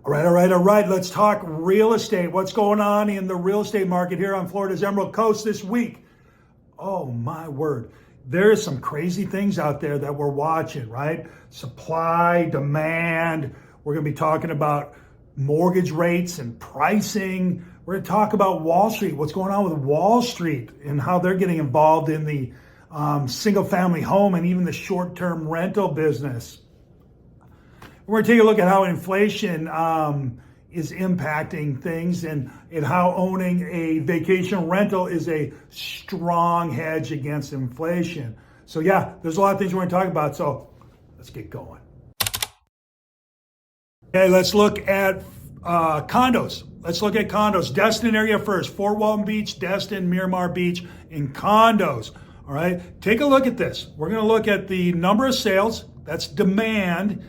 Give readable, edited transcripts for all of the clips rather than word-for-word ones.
All right. Let's talk real estate. What's going on in the real estate market here on Florida's Emerald Coast this week? Oh my word. There's some crazy things out there that we're watching, right? Supply, demand. We're going to be talking about mortgage rates and pricing. We're going to talk about Wall Street, what's going on with Wall Street and how they're getting involved in the single family home and even the short-term rental business. We're going to take a look at how inflation is impacting things and how owning a vacation rental is a strong hedge against inflation. So yeah, there's a lot of things we're going to talk about. So let's get going. Okay, let's look at condos. Let's look at condos. Destin area first. Fort Walton Beach, Destin, Miramar Beach, and condos. All right, take a look at this. We're going to look at the number of sales. That's demand.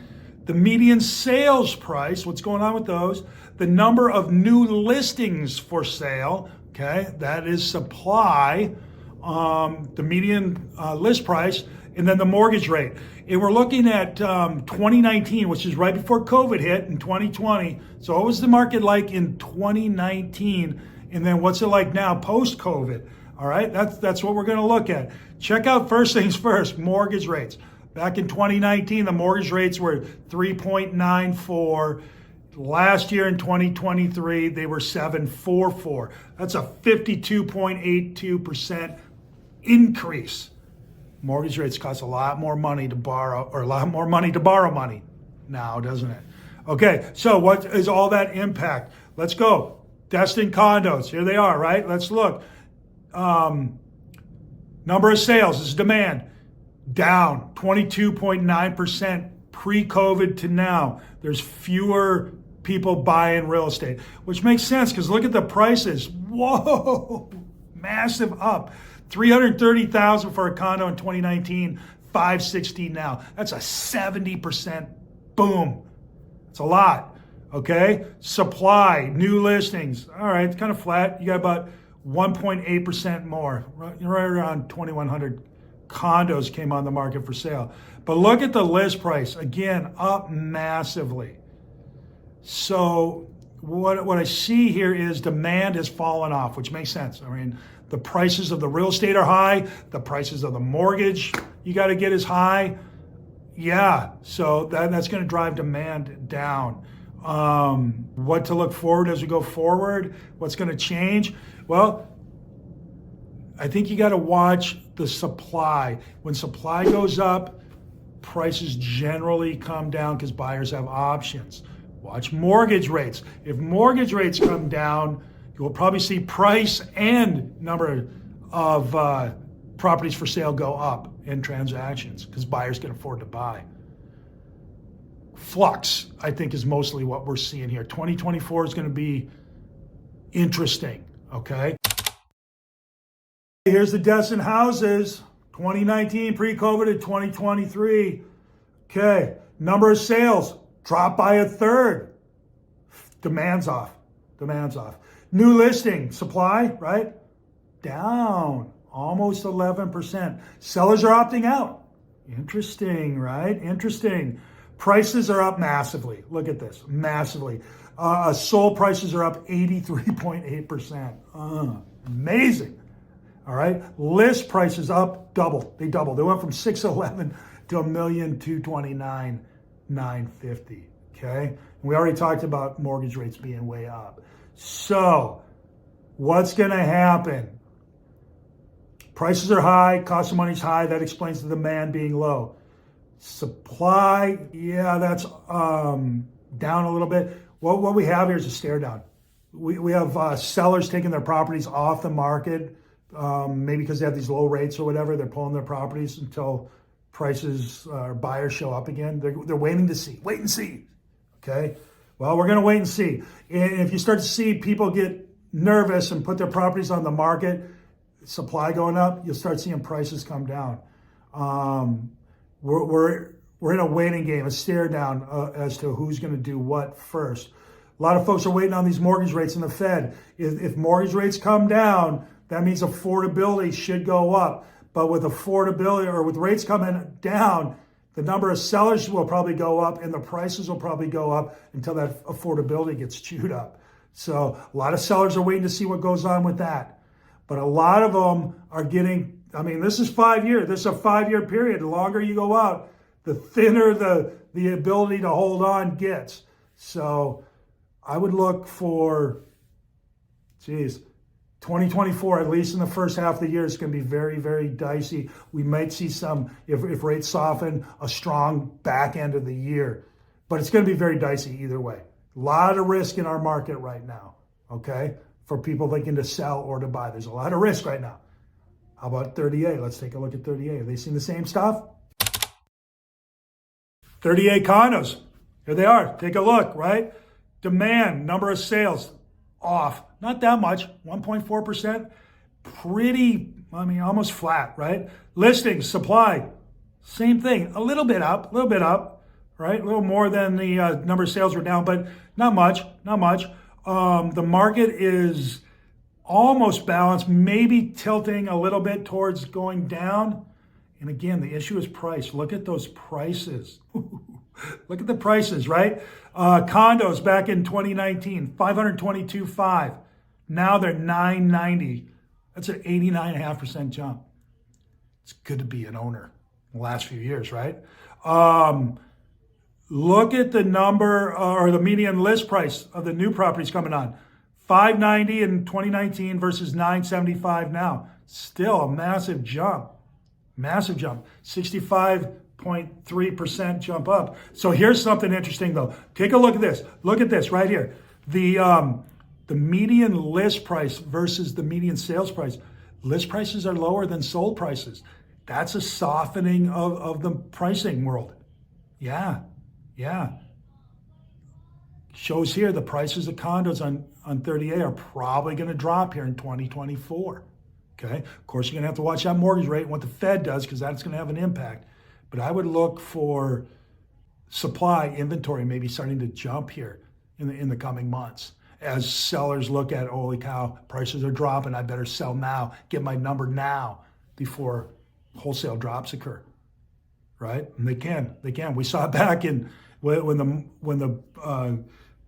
The median sales price, what's going on with those? The number of new listings for sale, okay, that is supply, the median list price, and then the mortgage rate. And we're looking at 2019, which is right before COVID hit in 2020. So what was the market like in 2019? And then what's it like now post-COVID? All right, that's what we're going to look at. Check out first things first, mortgage rates. Back in 2019, the mortgage rates were 3.94. Last year in 2023, they were 7.44. That's a 52.82% increase. Mortgage rates cost a lot more money to borrow, or a lot more money to borrow money now, doesn't it? Okay, so what is all that impact? Let's go. Destin Condos, here they are, right? Let's look. Number of sales, this is demand. Down 22.9% pre-COVID to now. There's fewer people buying real estate, which makes sense because look at the prices. Whoa, massive up. $330,000 for a condo in 2019, $560 now. That's a 70% boom. It's a lot. Okay, supply, new listings. All right, it's kind of flat. You got about 1.8% more, right around 2,100 condos came on the market for sale. But look at the list price, again, up massively. So what I see here is demand has fallen off, which makes sense. I mean, the prices of the real estate are high. The prices of the mortgage you got to get is high. Yeah, so that's going to drive demand down. What to look forward as we go forward? What's going to change? Well, I think you got to watch the supply. When supply goes up, prices generally come down because buyers have options. Watch mortgage rates. If mortgage rates come down, you will probably see price and number of properties for sale go up in transactions because buyers can afford to buy. Flux, I think, is mostly what we're seeing here. 2024 is going to be interesting, okay? Here's the Destin Houses, 2019 pre-COVID to 2023. Okay, number of sales dropped by a third. Demand's off. New listing, supply, right? Down almost 11%. Sellers are opting out. Interesting, right? Interesting. Prices are up massively. Look at this, massively. Sold prices are up 83.8%. Amazing. All right, list prices up double. They doubled. They went from 611 to 1,229,950. Okay, and we already talked about mortgage rates being way up. So, what's going to happen? Prices are high. Cost of money's high. That explains the demand being low. Supply, yeah, that's down a little bit. What we have here is a stare down. We have sellers taking their properties off the market. Maybe because they have these low rates or whatever, they're pulling their properties until prices or buyers show up again. They're waiting to see. Wait and see. Okay? Well, we're going to wait and see. And if you start to see people get nervous and put their properties on the market, supply going up, you'll start seeing prices come down. We're in a waiting game, a stare down as to who's going to do what first. A lot of folks are waiting on these mortgage rates in the Fed. If mortgage rates come down, that means affordability should go up. But with affordability or with rates coming down, The number of sellers will probably go up and the prices will probably go up until that affordability gets chewed up. So a lot of sellers are waiting to see what goes on with that. But a lot of them are getting, I mean, this is 5 years. This is a 5-year period. The longer you go out, the thinner the ability to hold on gets. So I would look for, 2024, at least in the first half of the year, it's going to be very, very dicey. We might see some, if rates soften, a strong back end of the year. But it's going to be very dicey either way. A lot of risk in our market right now, okay, for people looking to sell or to buy. There's a lot of risk right now. How about 30A? Let's take a look at 30A. Have they seen the same stuff? 30A condos. Here they are. Take a look, right? Demand, number of sales, off. Not that much, 1.4%. Pretty, I mean, almost flat, right? Listings, supply, same thing. A little bit up, right? A little more than the number of sales were down, but not much. The market is almost balanced, maybe tilting a little bit towards going down. And again, the issue is price. Look at those prices. Look at the prices, right? Condos back in 2019, 522.5. Now they're 990. That's an 89.5% jump. It's good to be an owner in the last few years, right? Look at the number or the median list price of the new properties coming on. 590 in 2019 versus 975 now. Still a massive jump. 65.3% jump up. So here's something interesting though. Take a look at this. Look at this right here. The median list price versus the median sales price. List prices are lower than sold prices. That's a softening of the pricing world. Yeah. Shows here the prices of condos on 30A are probably going to drop here in 2024. Okay. Of course, you're going to have to watch that mortgage rate and what the Fed does because that's going to have an impact. But I would look for supply inventory maybe starting to jump here in the coming months as sellers look at, holy cow, prices are dropping. I better sell now, get my number now before wholesale drops occur. Right? And they can. We saw it back in when the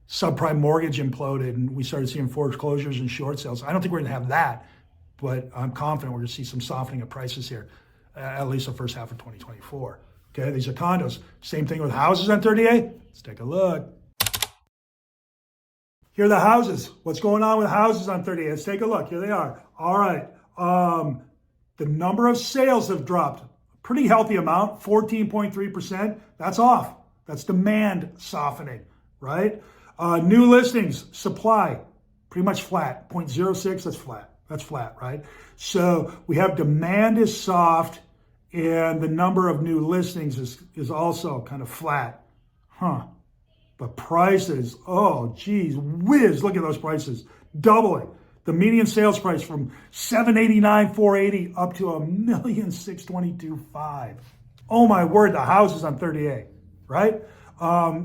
subprime mortgage imploded and we started seeing foreclosures and short sales. I don't think we're going to have that, but I'm confident we're going to see some softening of prices here, at least the first half of 2024. Okay, these are condos. Same thing with houses on 30A. Let's take a look. Here are the houses. What's going on with houses on 30A? Let's take a look. Here they are. All right. The number of sales have dropped. Pretty healthy amount, 14.3%. That's off. That's demand softening, right? New listings, supply, pretty much flat, 0.06, that's flat. That's flat, right? So we have demand is soft and the number of new listings is also kind of flat. But prices, oh geez whiz, look at those prices, doubling. The median sales price from $789,480 up to $1,622,500. Oh my word, the houses on 30A, right?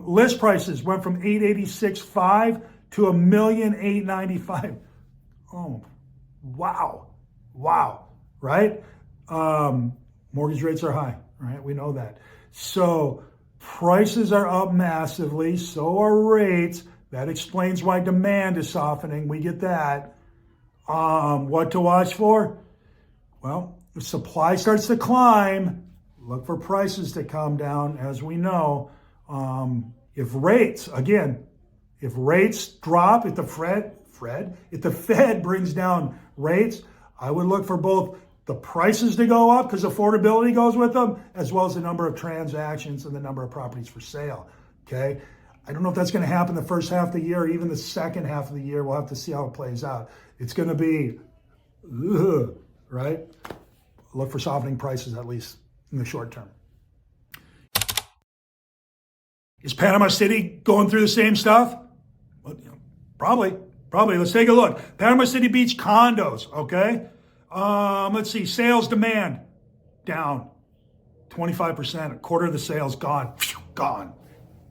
List prices went from $886,500 to $1,895,000. Oh, wow, right? Mortgage rates are high, right? We know that. So prices are up massively, so are rates. That explains why demand is softening. We get that. What to watch for? Well, if supply starts to climb, look for prices to come down, as we know. If rates drop, if the Fed brings down rates, I would look for both the prices to go up because affordability goes with them, as well as the number of transactions and the number of properties for sale. Okay. I don't know if that's going to happen the first half of the year or even the second half of the year. We'll have to see how it plays out. It's going to be, right? Look for softening prices, at least in the short term. Is Panama City going through the same stuff? Well, probably. Let's take a look. Panama City Beach condos, okay? Let's see, sales demand down 25%, a quarter of the sales gone.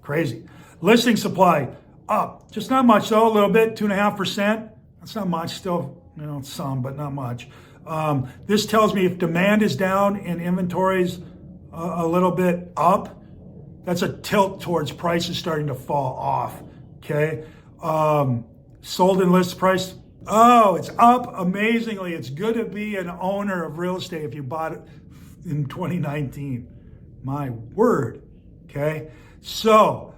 Crazy. Listing supply up, just not much though, a little bit, 2.5%. That's not much, still, some, but not much. This tells me if demand is down and inventories a little bit up, that's a tilt towards prices starting to fall off, okay? Sold and list price, oh, it's up amazingly. It's good to be an owner of real estate if you bought it in 2019. My word, okay? So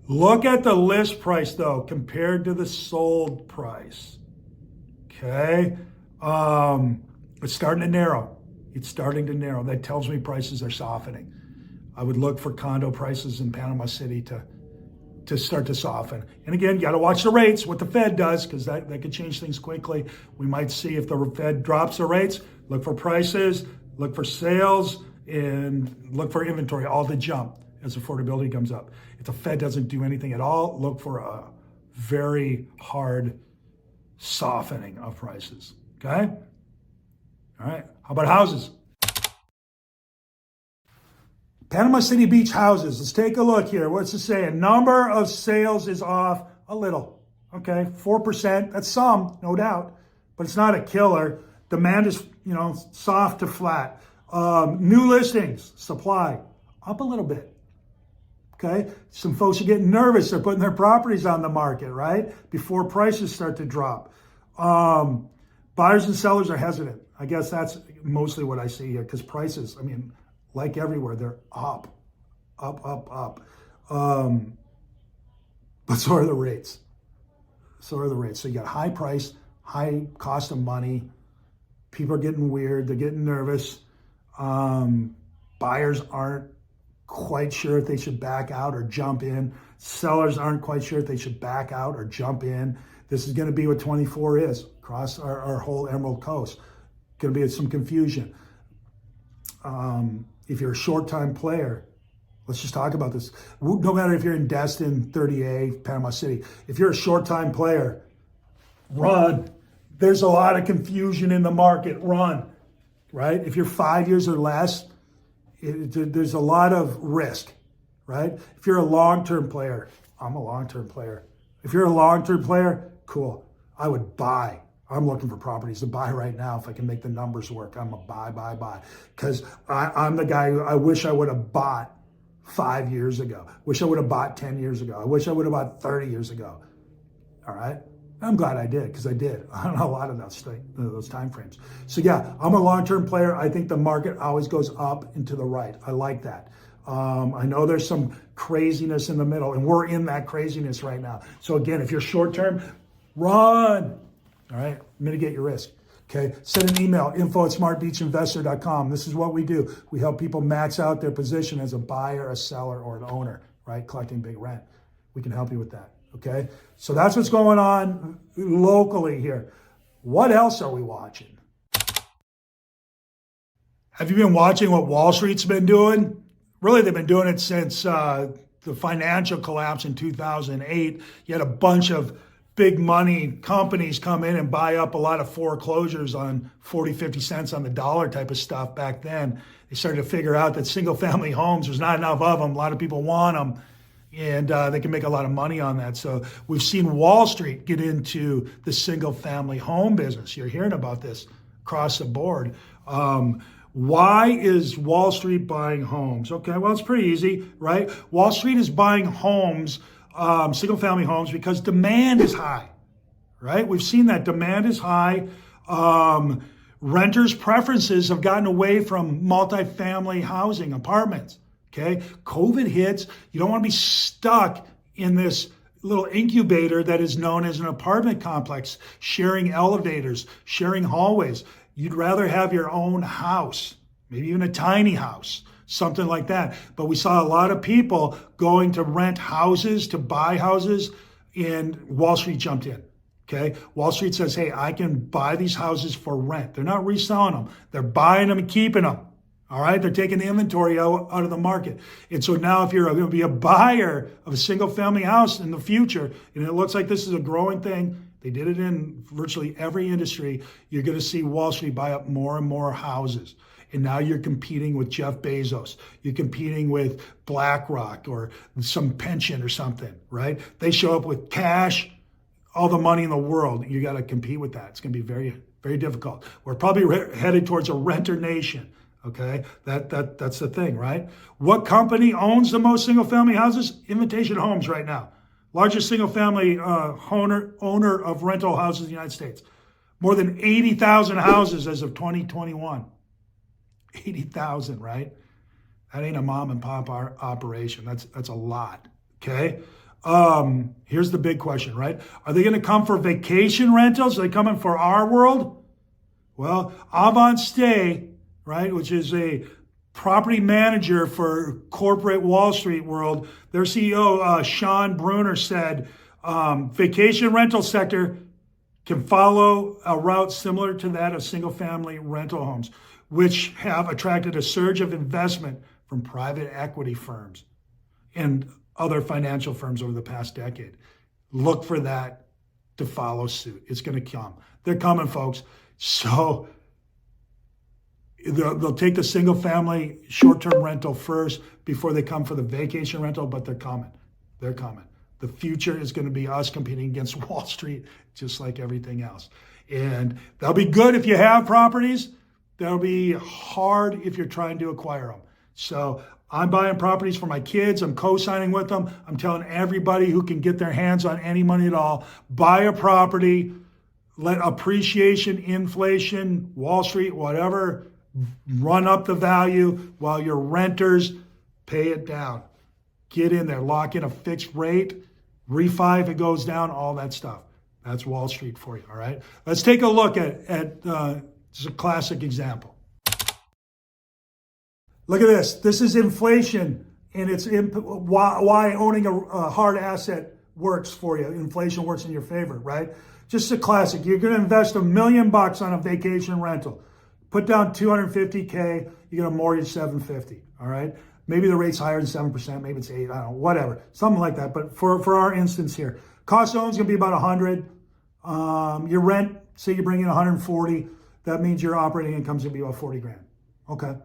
look at the list price though compared to the sold price, okay? It's starting to narrow. It's starting to narrow. That tells me prices are softening. I would look for condo prices in Panama City to start to soften. And again, you got to watch the rates, what the Fed does, because that could change things quickly. We might see if the Fed drops the rates, look for prices, look for sales, and look for inventory, all to jump as affordability comes up. If the Fed doesn't do anything at all, look for a very hard softening of prices, okay? All right, how about houses? Panama City Beach houses, let's take a look here. What's it saying? Number of sales is off a little, okay? 4%, that's some, no doubt, but it's not a killer. Demand is, soft to flat. New listings, supply, up a little bit, okay? Some folks are getting nervous. They're putting their properties on the market, right? Before prices start to drop. Buyers and sellers are hesitant. I guess that's mostly what I see here because prices, like everywhere, they're up. But so are the rates. So you got high price, high cost of money. People are getting weird. They're getting nervous. Buyers aren't quite sure if they should back out or jump in. Sellers aren't quite sure if they should back out or jump in. This is going to be what 24 is across our whole Emerald Coast. Going to be some confusion. If you're a short-time player, let's just talk about this. No matter if you're in Destin, 30A, Panama City, if you're a short-time player, run. There's a lot of confusion in the market. Run, right? If you're 5 years or less, there's a lot of risk, right? If you're a long-term player, I'm a long-term player. If you're a long-term player, cool. I would buy. I'm looking for properties to buy right now if I can make the numbers work. I'm a buy. Because I'm the guy who I wish I would have bought 5 years ago. Wish I would have bought 10 years ago. I wish I would have bought 30 years ago. All right? I'm glad I did because I did on a lot of those time frames. So yeah, I'm a long-term player. I think the market always goes up and to the right. I like that. I know there's some craziness in the middle, and we're in that craziness right now. So again, if you're short-term, run. All right, mitigate your risk. Okay, send an email, info@smartbeachinvestor.com. This is what we do. We help people max out their position as a buyer, a seller, or an owner, right? Collecting big rent. We can help you with that, okay? So that's what's going on locally here. What else are we watching? Have you been watching what Wall Street's been doing? Really, they've been doing it since the financial collapse in 2008. You had a bunch of big money companies come in and buy up a lot of foreclosures on 40, 50 cents on the dollar type of stuff back then. They started to figure out that single family homes, there's not enough of them. A lot of people want them, and they can make a lot of money on that. So we've seen Wall Street get into the single family home business. You're hearing about this across the board. Why is Wall Street buying homes? Okay, well, it's pretty easy, right? Wall Street is buying homes, single-family homes, because demand is high, right? We've seen that demand is high. Renters' preferences have gotten away from multifamily housing, apartments, okay? COVID hits. You don't want to be stuck in this little incubator that is known as an apartment complex, sharing elevators, sharing hallways. You'd rather have your own house, maybe even a tiny house, something like that. But we saw a lot of people going to rent houses, to buy houses, and Wall Street jumped in, okay? Wall Street says, hey, I can buy these houses for rent. They're not reselling them. They're buying them and keeping them, all right? They're taking the inventory out of the market. And so now if you're going to be a buyer of a single-family house in the future, and it looks like this is a growing thing, they did it in virtually every industry, you're going to see Wall Street buy up more and more houses. And now you're competing with Jeff Bezos. You're competing with BlackRock or some pension or something, right? They show up with cash, all the money in the world. You got to compete with that. It's going to be very, very difficult. We're probably headed towards a renter nation, Okay, that's the thing, right? What company owns the most single-family houses? Invitation Homes right now. Largest single-family owner of rental houses in the United States. More than 80,000 houses as of 2021. 80,000, right? That ain't a mom and pop operation. That's a lot, okay? Here's the big question, right? Are they going to come for vacation rentals? Are they coming for our world? Well, Avant Stay, right, which is a property manager for corporate Wall Street world, their CEO, Sean Bruner, said vacation rental sector can follow a route similar to that of single-family rental homes, which have attracted a surge of investment from private equity firms and other financial firms over the past decade. Look for that to follow suit. It's going to come. They're coming, folks. So they'll take the single-family short-term rental first before they come for the vacation rental, but they're coming. They're coming. The future is going to be us competing against Wall Street, just like everything else. And that'll be good if you have properties. That'll be hard if you're trying to acquire them. So I'm buying properties for my kids. I'm co-signing with them. I'm telling everybody who can get their hands on any money at all, buy a property, let appreciation, inflation, Wall Street, whatever, run up the value while your renters pay it down. Get in there, lock in a fixed rate, refi if it goes down, all that stuff. That's Wall Street for you, all right? Let's take a look at just a classic example. Look at this. This is inflation, and it's why owning a hard asset works for you. Inflation works in your favor, right? Just a classic. You're going to invest $1 million on a vacation rental. Put down $250K, you get a mortgage $750, all right? Maybe the rate's higher than 7%, maybe it's 8, I don't know, whatever. Something like that, but for our instance here, cost of own's going to be about 100. Your rent, say you bring in 140, that means your operating income's going to be about 40 grand. Okay.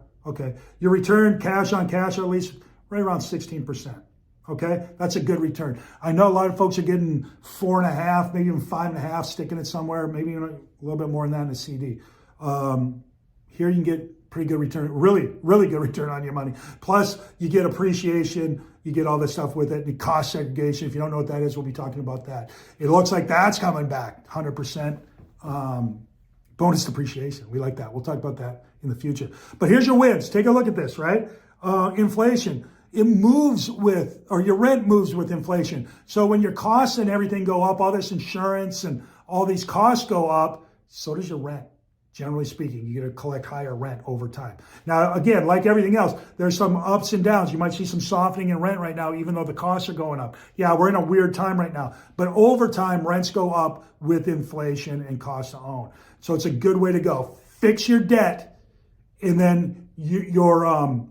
Your return, cash on cash, at least right around 16%. Okay, that's a good return. I know a lot of folks are getting 4.5, maybe even 5.5, sticking it somewhere, maybe even a little bit more than that in a CD. Here you can get pretty good return, really good return on your money. Plus, you get appreciation, you get all this stuff with it, the cost segregation. If you don't know what that is, we'll be talking about that. It looks like that's coming back, 100%. Bonus depreciation, we like that. We'll talk about that in the future. But here's your wins. Take a look at this, right? Inflation, it moves with, or your rent moves with inflation. So when your costs and everything go up, all this insurance and all these costs go up, so does your rent. Generally speaking, you're going to collect higher rent over time. Now, again, like everything else, there's some ups and downs. You might see some softening in rent right now, even though the costs are going up. Yeah, we're in a weird time right now. But over time, rents go up with inflation and cost to own. So it's a good way to go. Fix your debt, and then your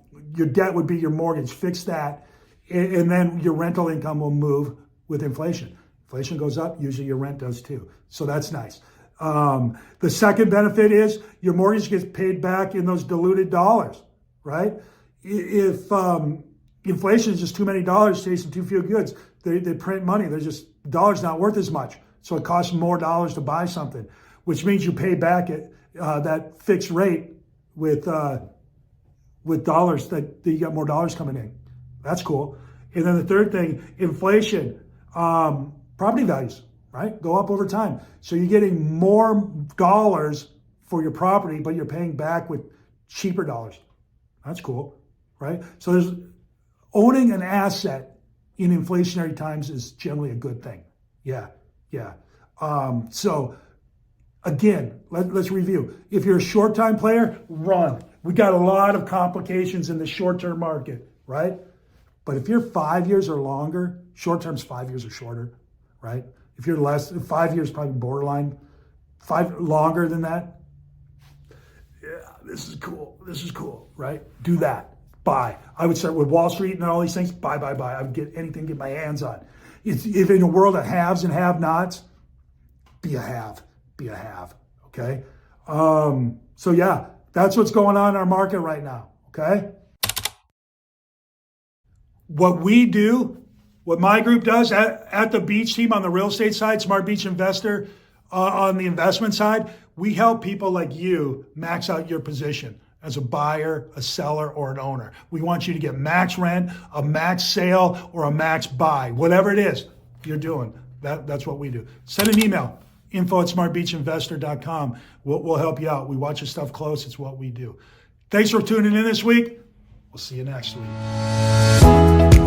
debt would be your mortgage. Fix that, and then your rental income will move with inflation. Inflation goes up, usually your rent does too. So that's nice. The second benefit is your mortgage gets paid back in those diluted dollars, right? If inflation is just too many dollars chasing too few goods, they print money. They're just, dollars not worth as much. So it costs more dollars to buy something, which means you pay back that fixed rate with dollars that you got more dollars coming in. That's cool. And then the third thing, inflation, property values, right? Go up over time. So you're getting more dollars for your property, but you're paying back with cheaper dollars. That's cool, right? So there's owning an asset in inflationary times is generally a good thing. Yeah. So again, let's review. If you're a short-time player, run. We got a lot of complications in the short-term market, right? But if you're 5 years or longer, short-term's 5 years or shorter, right? If you're less, 5 years probably borderline. Longer than that, yeah, this is cool, right? Do that, buy. I would start with Wall Street and all these things, buy. I would get anything to get my hands on. If in a world of haves and have-nots, be a have, okay? So yeah, that's what's going on in our market right now, okay? What we do, what my group does at the Beach team on the real estate side, Smart Beach Investor on the investment side, we help people like you max out your position. as a buyer, a seller, or an owner. We want you to get max rent, a max sale, or a max buy. Whatever it is you're doing, that's what we do. Send an email, info@smartbeachinvestor.com. We'll help you out. We watch your stuff close. It's what we do. Thanks for tuning in this week. We'll see you next week.